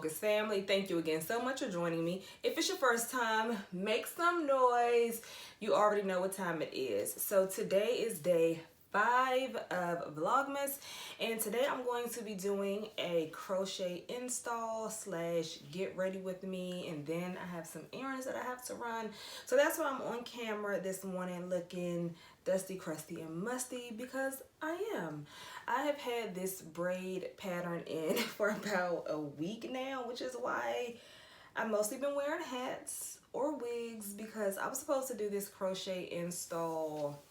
Focus family, thank you again so much for joining me. If it's your first time, make some noise. You already know what time it is. So today is day 5 of Vlogmas, and today I'm going to be doing a crochet install slash get ready with me, and then I have some errands that I have to run. So that's why I'm on camera this morning looking dusty, crusty, and musty, because I am. I have had this braid pattern in for about a week now, which is why I've mostly been wearing hats or wigs, because I was supposed to do this crochet install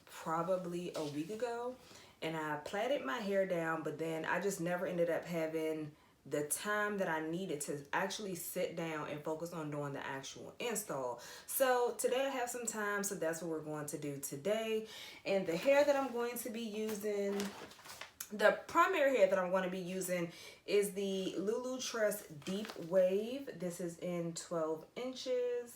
probably a week ago, and I plaited my hair down, but then I just never ended up having the time that I needed to actually sit down and focus on doing the actual install. So today I have some time, so that's what we're going to do today. And the hair that I'm going to be using, the primary hair that I'm going to be using is the Lulu Tress Deep Wave. This is in 12 inches.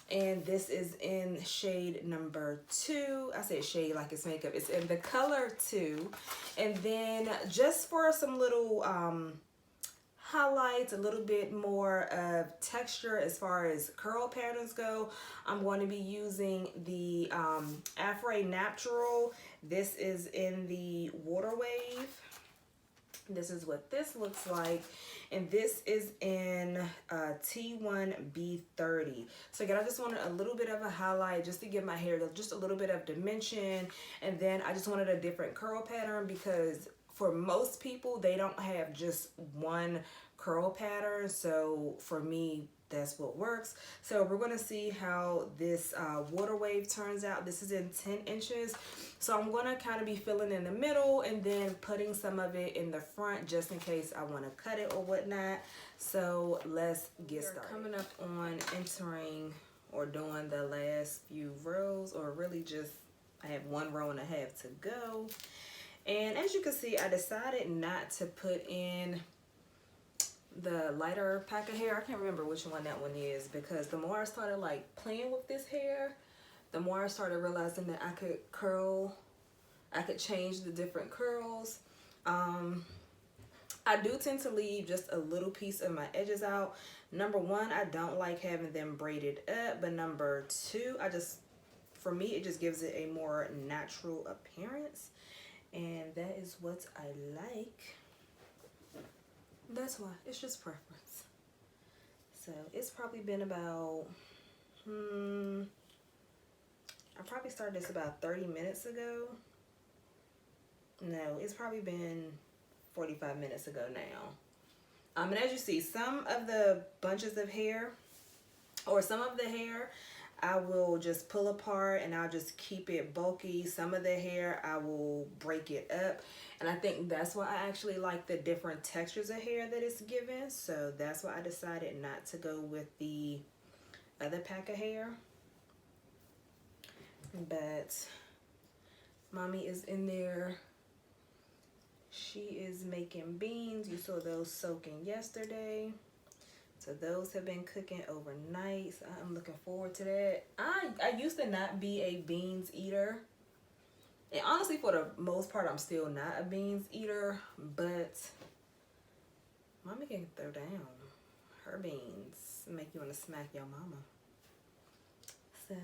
And this is in shade number 2. I said shade like it's makeup. It's in the color 2. And then just for some little highlights, a little bit more of texture as far as curl patterns go, I'm going to be using the Afro Natural. This is in the Water Wave. This is what this looks like, and this is in T1B30. So again, I just wanted a little bit of a highlight just to give my hair just a little bit of dimension, and then I just wanted a different curl pattern, because for most people they don't have just one curl pattern. So for me, that's what works. So we're going to see how this water wave turns out. This is in 10 inches. So I'm going to kind of be filling in the middle and then putting some of it in the front just in case I want to cut it or whatnot. So let's get started. Coming up on entering or doing the last few rows, or really just I have 1.5 rows to go. And as you can see, I decided not to put in the lighter pack of hair. I can't remember which one that one is, because the more I started like playing with this hair, the more I started realizing that I could change the different curls. I do tend to leave just a little piece of my edges out. Number 1, I don't like having them braided up, but number 2, for me, it just gives it a more natural appearance, and that is what I like. That's why. It's just preference. So it's probably been about, I probably started this about 30 minutes ago. No, it's probably been 45 minutes ago now. And as you see, some of the bunches of hair, or some of the hair, I will just pull apart and I'll just keep it bulky. Some of the hair, I will break it up. And I think that's why I actually like the different textures of hair that it's given. So that's why I decided not to go with the other pack of hair. But mommy is in there. She is making beans. You saw those soaking yesterday. So those have been cooking overnight. So I'm looking forward to that. I used to not be a beans eater. And honestly, for the most part, I'm still not a beans eater. But mommy can throw down her beans and make you want to smack your mama. So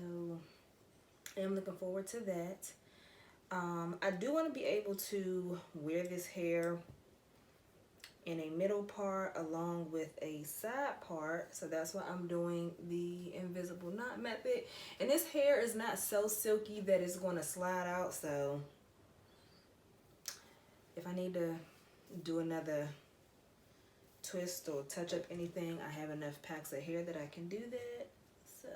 I'm looking forward to that. I do want to be able to wear this hair in a middle part along with a side part, so that's why I'm doing the invisible knot method. And this hair is not so silky that it's going to slide out, so if I need to do another twist or touch up anything, I have enough packs of hair that I can do that. So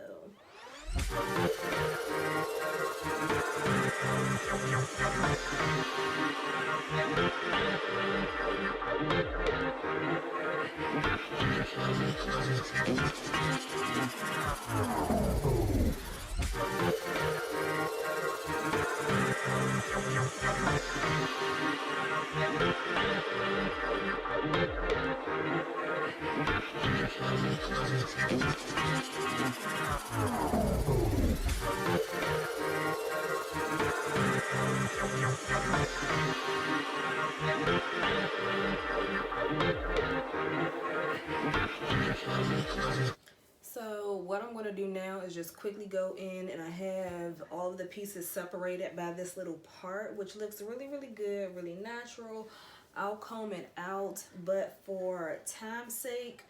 just quickly go in, and I have all of the pieces separated by this little part, which looks really, really good, really natural. I'll comb it out, but for time's sake,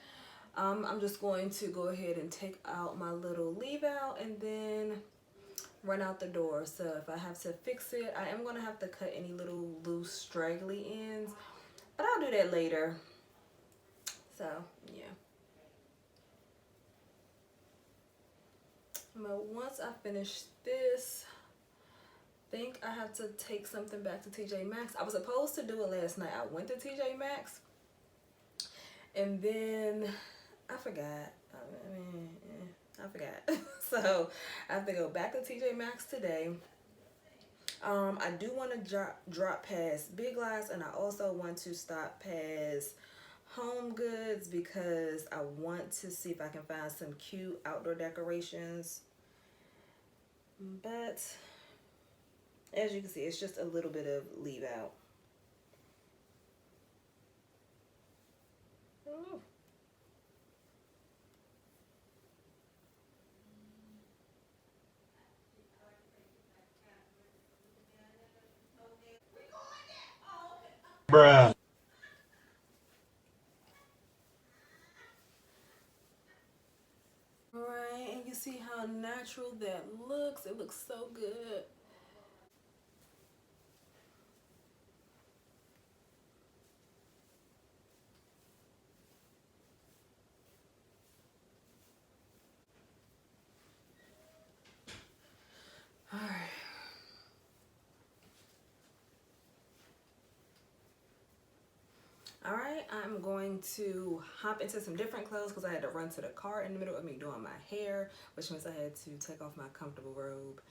I'm just going to go ahead and take out my little leave out and then run out the door. So if I have to fix it, I am going to have to cut any little loose straggly ends, but I'll do that later. So yeah. But once I finish this, I think I have to take something back to TJ Maxx. I was supposed to do it last night. I went to TJ Maxx and then I forgot. I forgot. So I have to go back to TJ Maxx today. I do want to drop past Big Lots, and I also want to stop past Home Goods because I want to see if I can find some cute outdoor decorations. But as you can see, it's just a little bit of leave out. Ooh. Bruh. Right, and you see how natural that looks. It looks so good. All right. All right, I'm going to hop into some different clothes because I had to run to the car in the middle of me doing my hair, which means I had to take off my comfortable robe.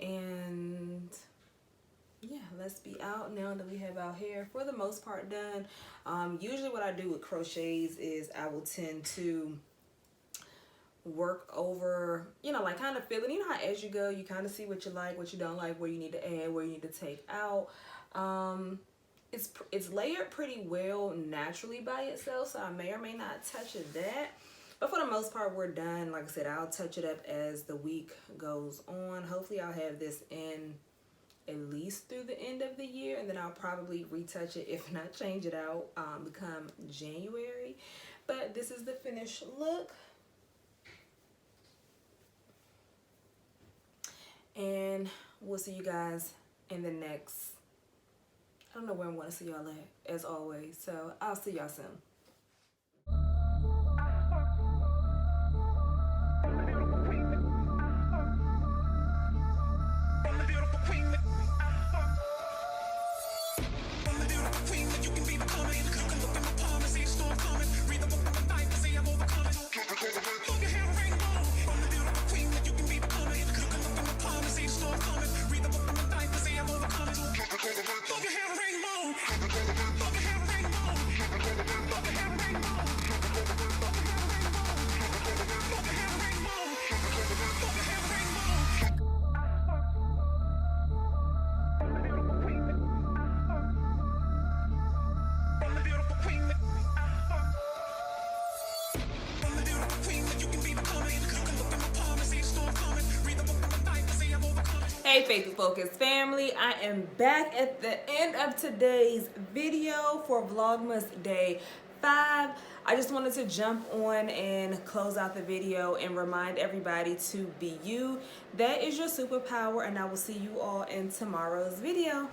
And yeah, let's be out now that we have our hair for the most part done. Usually what I do with crochets is I will tend to work over, you know, like kind of feeling, you know how as you go, you kind of see what you like, what you don't like, where you need to add, where you need to take out. It's layered pretty well naturally by itself, so I may or may not touch that. But for the most part, we're done. Like I said, I'll touch it up as the week goes on. Hopefully I'll have this in at least through the end of the year, and then I'll probably retouch it, if not change it out, become January. But this is the finished look. And we'll see you guys in the next, I don't know where I'm going to see y'all at, as always. So I'll see y'all soon. Hey Faithful Focus family, I am back at the end of today's video for Vlogmas Day 5. I just wanted to jump on and close out the video and remind everybody to be you. That is your superpower, and I will see you all in tomorrow's video.